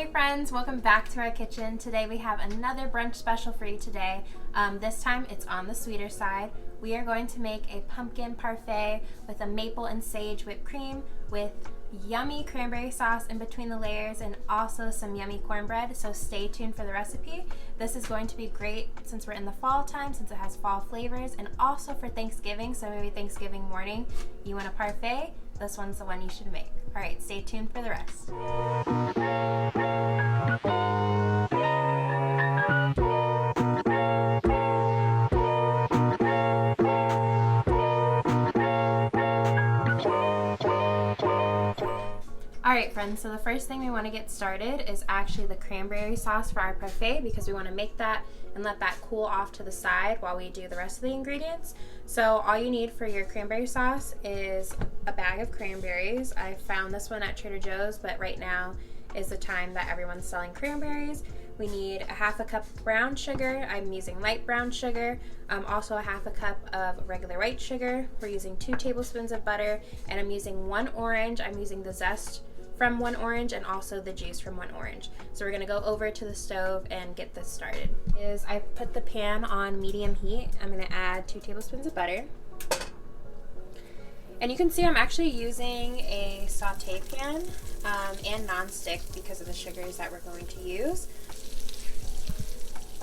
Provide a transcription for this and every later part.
Hey friends, welcome back to our kitchen. Today we have another brunch special for you today. This time it's on the sweeter side. We are going to make a pumpkin parfait with a maple and sage whipped cream with yummy cranberry sauce in between the layers and also some yummy cornbread, so stay tuned for the recipe. This is going to be great since we're in the fall time, since it has fall flavors, and also for Thanksgiving, so maybe Thanksgiving morning you want a parfait, this one's the one you should make. Alright, stay tuned for the rest. Alright friends, so the first thing we want to get started is actually the cranberry sauce for our parfait, because we want to make that and let that cool off to the side while we do the rest of the ingredients. So all you need for your cranberry sauce is a bag of cranberries. I found this one at Trader Joe's, but right now is the time that everyone's selling cranberries. We need a half a cup of brown sugar. I'm using light brown sugar. Also a half a cup of regular white sugar. We're using 2 tablespoons of butter, and I'm using 1 orange. I'm using the zest from 1 orange and also the juice from 1 orange. So we're gonna go over to the stove and get this started. I put the pan on medium heat. I'm gonna add 2 tablespoons of butter. And you can see I'm actually using a saute pan and non-stick because of the sugars that we're going to use.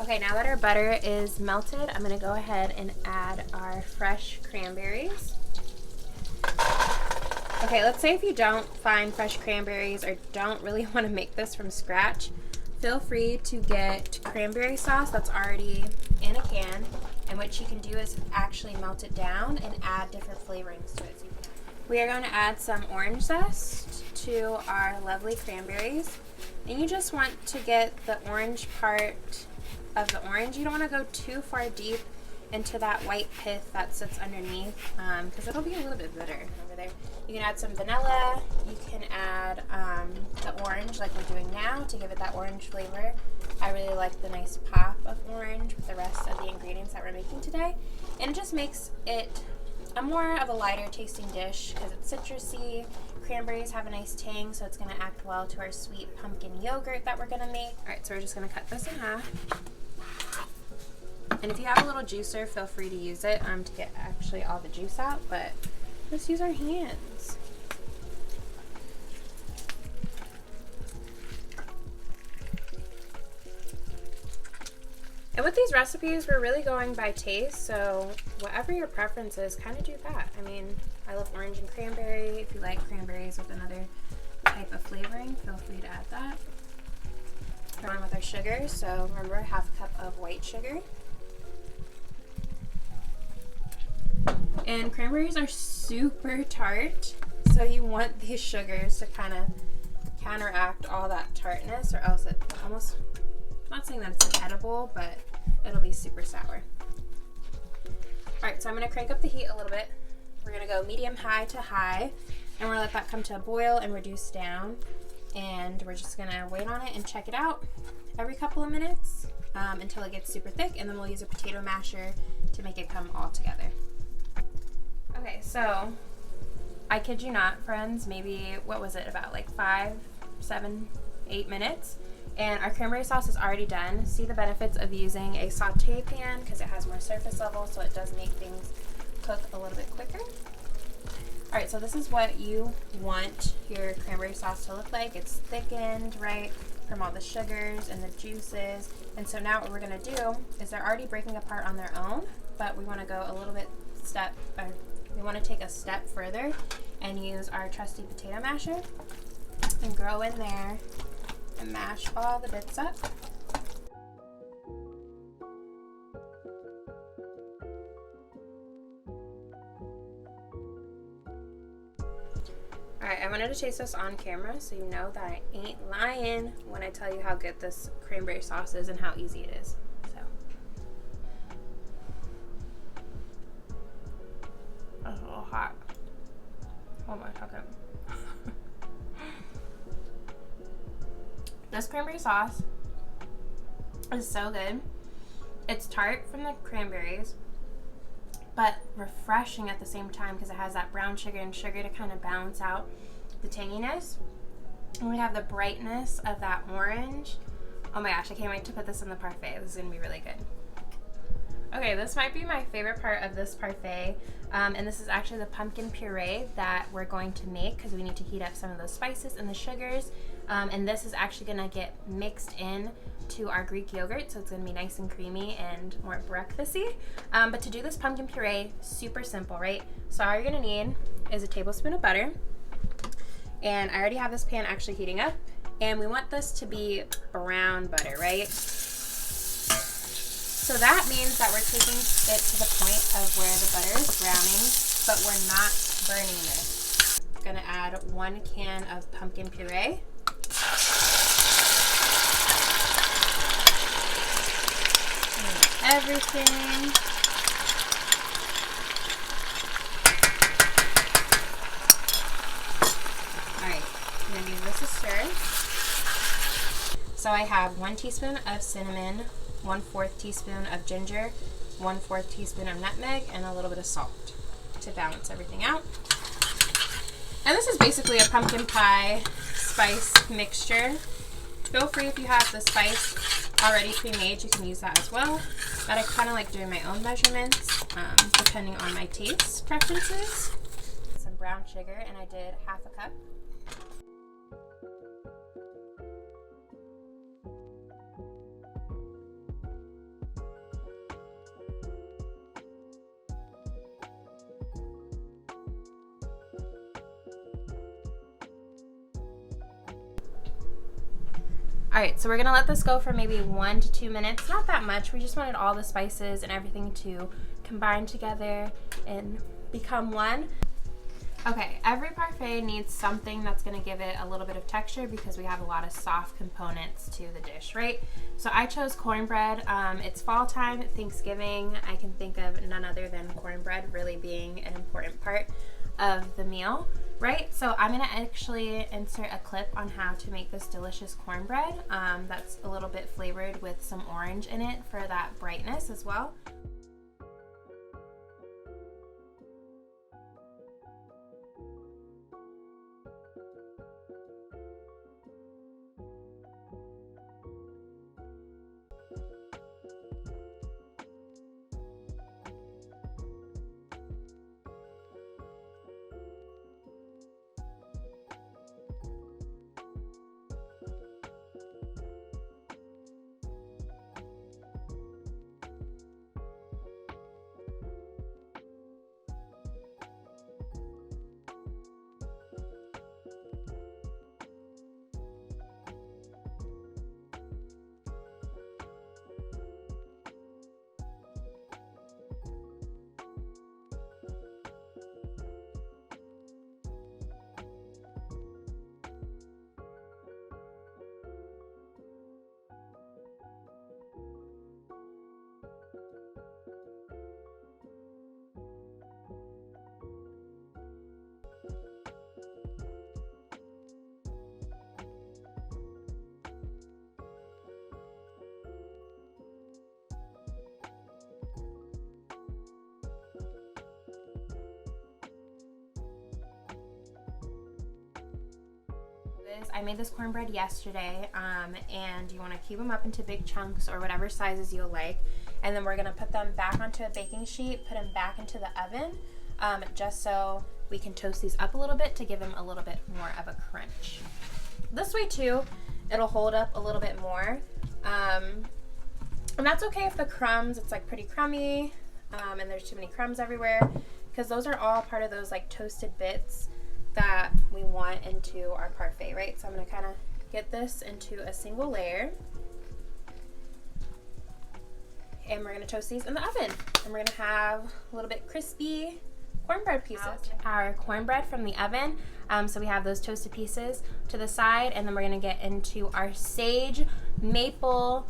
Okay, now that our butter is melted, I'm gonna go ahead and add our fresh cranberries. Okay, let's say if you don't find fresh cranberries or don't really want to make this from scratch, feel free to get cranberry sauce that's already in a can, and what you can do is actually melt it down and add different flavorings to it. We are going to add some orange zest to our lovely cranberries, and you just want to get the orange part of the orange. You don't want to go too far deep into that white pith that sits underneath, because it'll be a little bit bitter over there. You can add some vanilla, you can add the orange like we're doing now to give it that orange flavor. I really like the nice pop of orange with the rest of the ingredients that we're making today, and it just makes it a more of a lighter tasting dish because it's citrusy. Cranberries have a nice tang, so it's going to act well to our sweet pumpkin yogurt that we're going to make. Alright, so we're just going to cut this in half. And if you have a little juicer, feel free to use it to get actually all the juice out, but let's use our hands. And with these recipes, we're really going by taste, so whatever your preference is, kind of do that. I mean, I love orange and cranberry. If you like cranberries with another type of flavoring, feel free to add that. Go on with our sugar, so remember, half a cup of white sugar. And cranberries are super tart, so you want these sugars to kind of counteract all that tartness, or else it almost, I'm not saying that it's inedible, but it'll be super sour. Alright, so I'm going to crank up the heat a little bit. We're going to go medium high to high, and we're going to let that come to a boil and reduce down. And we're just going to wait on it and check it out every couple of minutes until it gets super thick, and then we'll use a potato masher to make it come all together. Okay, so I kid you not, friends, maybe, what was it, about like 5, 7, 8 minutes, and our cranberry sauce is already done. See the benefits of using a saute pan because it has more surface level, so it does make things cook a little bit quicker. Alright, so this is what you want your cranberry sauce to look like. It's thickened, right, from all the sugars and the juices. And so now what we're going to do is they're already breaking apart on their own, but we want to go a little bit we want to take a step further and use our trusty potato masher and go in there and mash all the bits up. Alright, I wanted to taste this on camera so you know that I ain't lying when I tell you how good this cranberry sauce is and how easy it is. So, that's a little hot. Hold on a second. This cranberry sauce is so good. It's tart from the cranberries, but refreshing at the same time because it has that brown sugar and sugar to kind of balance out the tanginess. And we have the brightness of that orange. Oh my gosh, I can't wait to put this in the parfait. This is gonna be really good. Okay, this might be my favorite part of this parfait, and this is actually the pumpkin puree that we're going to make because we need to heat up some of those spices and the sugars, and this is actually gonna get mixed in to our Greek yogurt, so it's gonna be nice and creamy and more breakfasty. But to do this pumpkin puree, super simple, right? So all you're gonna need is a tablespoon of butter, and I already have this pan actually heating up, and we want this to be brown butter, right? So that means that we're taking it to the point of where the butter is browning, but we're not burning this. I'm gonna add 1 can of pumpkin puree. Everything. Alright, I'm gonna give this a stir. So I have 1 teaspoon of cinnamon, 1/4 teaspoon of ginger, 1/4 teaspoon of nutmeg, and a little bit of salt to balance everything out. And this is basically a pumpkin pie spice mixture. Feel free, if you have the spice already pre-made, you can use that as well. But I kind of like doing my own measurements, depending on my taste preferences. Some brown sugar, and I did 1/2 cup. Alright, so we're gonna let this go for maybe 1 to 2 minutes. Not that much. We just wanted all the spices and everything to combine together and become one. Okay, every parfait needs something that's gonna give it a little bit of texture because we have a lot of soft components to the dish, right? So I chose cornbread. It's fall time, Thanksgiving. I can think of none other than cornbread really being an important part of the meal, right? So I'm gonna actually insert a clip on how to make this delicious cornbread that's a little bit flavored with some orange in it for that brightness as well. I made this cornbread yesterday, and you want to cube them up into big chunks or whatever sizes you'll like, and then we're going to put them back onto a baking sheet, put them back into the oven, just so we can toast these up a little bit to give them a little bit more of a crunch. This way too, it'll hold up a little bit more, and that's okay if the crumbs, it's like pretty crummy, and there's too many crumbs everywhere, because those are all part of those like toasted bits that we want into our parfait, right? So I'm going to kind of get this into a single layer, and we're going to toast these in the oven, and we're going to have a little bit crispy cornbread pieces. Our cornbread from the oven, so we have those toasted pieces to the side, and then we're going to get into our sage maple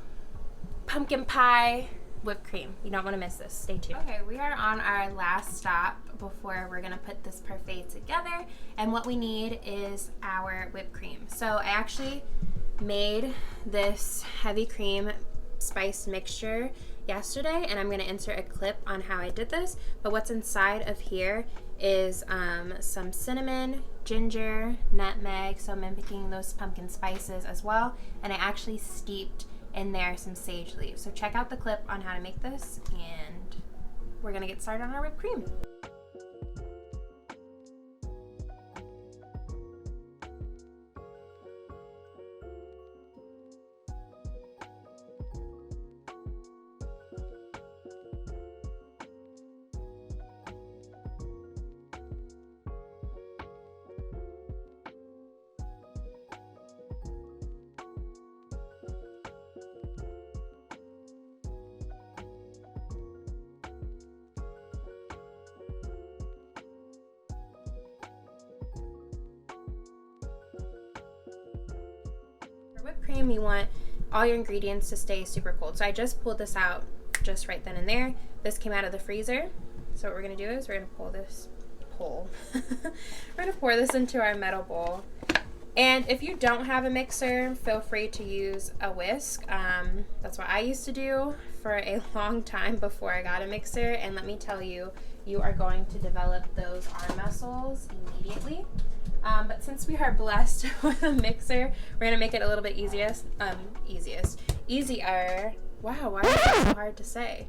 pumpkin pie whipped cream. You don't want to miss this. Stay tuned. Okay, we are on our last stop before we're going to put this parfait together, and what we need is our whipped cream. So I actually made this heavy cream spice mixture yesterday, and I'm going to insert a clip on how I did this, but what's inside of here is some cinnamon, ginger, nutmeg, so mimicking those pumpkin spices as well. And I actually steeped in there some sage leaves. So check out the clip on how to make this, and we're gonna get started on our whipped cream. For whipped cream, you want all your ingredients to stay super cold. So I just pulled this out just right then and there. This came out of the freezer. So what we're gonna do is we're gonna we're gonna pour this into our metal bowl. And if you don't have a mixer, feel free to use a whisk. That's what I used to do for a long time before I got a mixer. And let me tell you, you are going to develop those arm muscles immediately. But since we are blessed with a mixer, we're gonna make it a little bit easier. Wow, why is that so hard to say?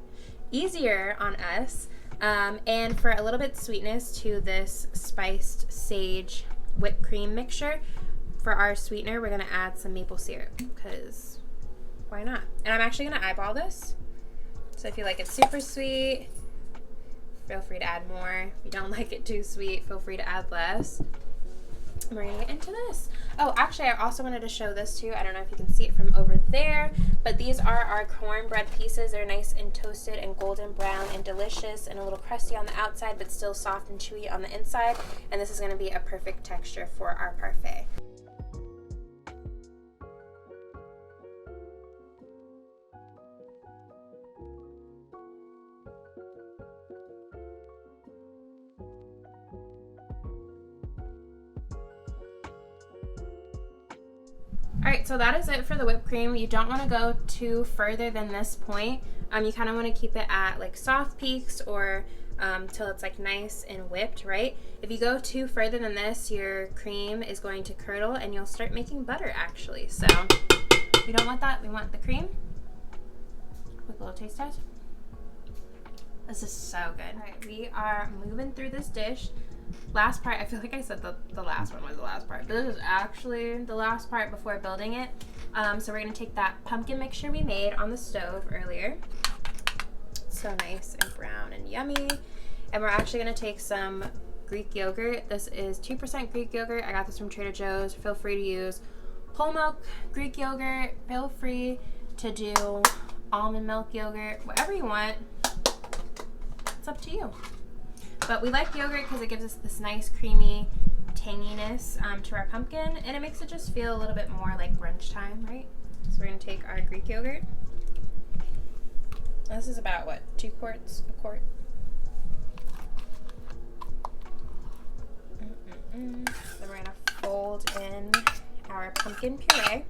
Easier on us. And for a little bit sweetness to this spiced sage whipped cream mixture, for our sweetener, we're gonna add some maple syrup, because why not? And I'm actually gonna eyeball this. So if you like it super sweet, feel free to add more. If you don't like it too sweet, feel free to add less. We're gonna get into this. Oh, actually, I also wanted to show this too. I don't know if you can see it from over there, but these are our cornbread pieces. They're nice and toasted and golden brown and delicious and a little crusty on the outside, but still soft and chewy on the inside. And this is gonna be a perfect texture for our parfait. Alright, so that is it for the whipped cream. You don't want to go too further than this point. You kind of want to keep it at like soft peaks or till it's like nice and whipped, right? If you go too further than this, your cream is going to curdle and you'll start making butter actually. So we don't want that. We want the cream. Quick little taste test. This is so good. Alright, we are moving through this dish. Last part, I feel like I said the last one was the last part, but this is actually the last part before building it. So we're going to take that pumpkin mixture we made on the stove earlier. So nice and brown and yummy. And we're actually going to take some Greek yogurt. This is 2% Greek yogurt. I got this from Trader Joe's. Feel free to use whole milk Greek yogurt. Feel free to do almond milk yogurt, whatever you want. It's up to you. But we like yogurt because it gives us this nice creamy tanginess to our pumpkin, and it makes it just feel a little bit more like brunch time, right? So we're going to take our Greek yogurt. This is about, what, 2 quarts? A quart? Then we're going to fold in our pumpkin puree.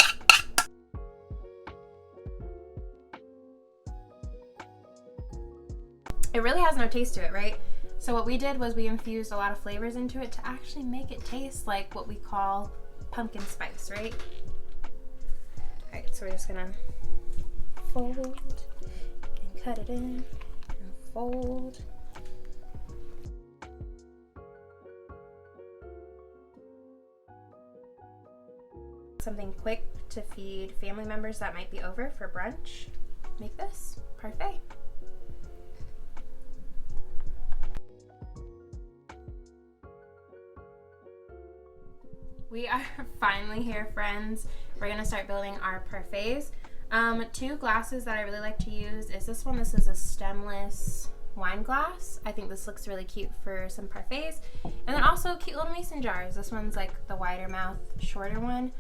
It really has no taste to it, right? So what we did was we infused a lot of flavors into it to actually make it taste like what we call pumpkin spice, right? Alright, so we're just gonna fold and cut it in and fold. Something quick to feed family members that might be over for brunch. Make this parfait. We are finally here, friends. We're gonna start building our parfaits. 2 glasses that I really like to use is this one. This is a stemless wine glass. I think this looks really cute for some parfaits. And then also cute little mason jars. This one's like the wider mouth, shorter one.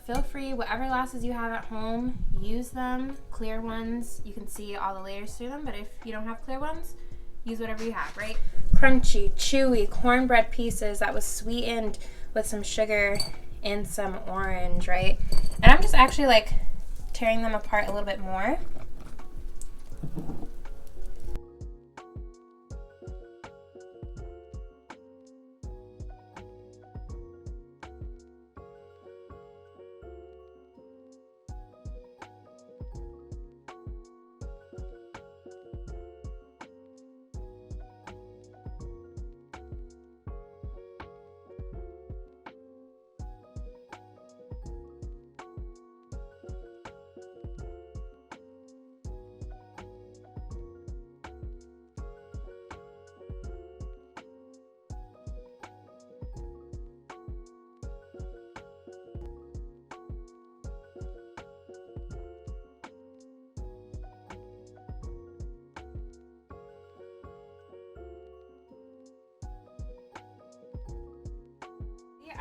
Feel free, whatever glasses you have at home, use them. Clear ones, you can see all the layers through them, but if you don't have clear ones, use whatever you have, right? Crunchy, chewy cornbread pieces that was sweetened with some sugar and some orange, right? And I'm just actually like tearing them apart a little bit more.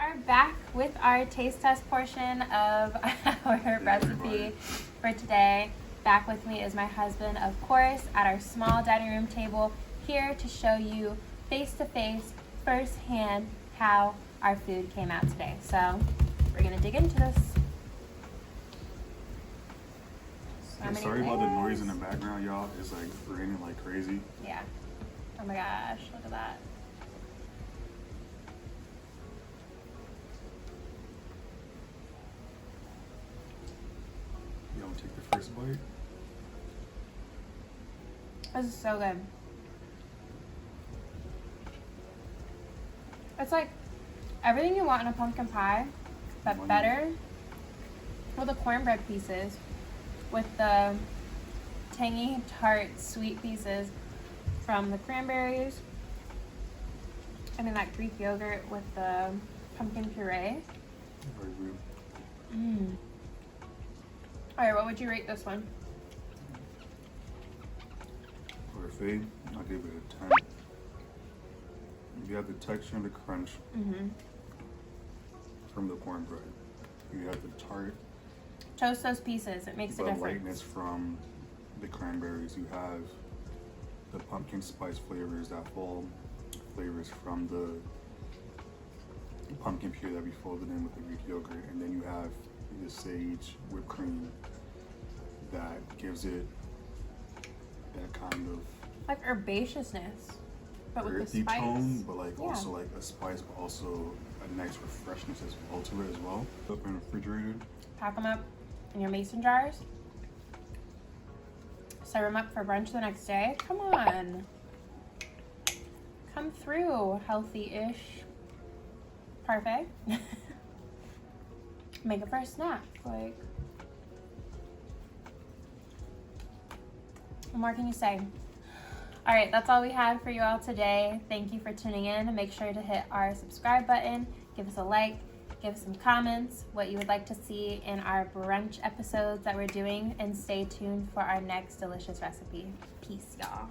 are back with our taste test portion of our recipe for today. Back with me is my husband, of course, at our small dining room table, here to show you face-to-face, firsthand, how our food came out today. So we're gonna dig into this. Sorry about the noise in the background, y'all. It's like raining like crazy. Yeah. Oh my gosh, look at that. You want to take the first bite? This is so good. It's like everything you want in a pumpkin pie, but better. Well, the cornbread pieces with the tangy, tart, sweet pieces from the cranberries, and then that Greek yogurt with the pumpkin puree. Very good. Mmm. All right, what would you rate this one? Parfait, I'll give it a 10. You have the texture and the crunch from the cornbread. You have the tart. Toast those pieces, it makes a difference. The lightness from the cranberries. You have the pumpkin spice flavors, that fall flavors from the pumpkin puree that we folded in with the Greek yogurt, and then you have the sage whipped cream that gives it that kind of like herbaceousness, but with the earthy spice tone, but like also like a spice, but also a nice refreshness as well to it as well. Up in the refrigerator. Pack them up in your mason jars. Serve them up for brunch the next day. Come on. Come through, healthy-ish parfait. Make it for a snack. Like, what more can you say? All right, that's all we had for you all today. Thank you for tuning in. Make sure to hit our subscribe button, give us a like, give us some comments, what you would like to see in our brunch episodes that we're doing, and stay tuned for our next delicious recipe. Peace, y'all.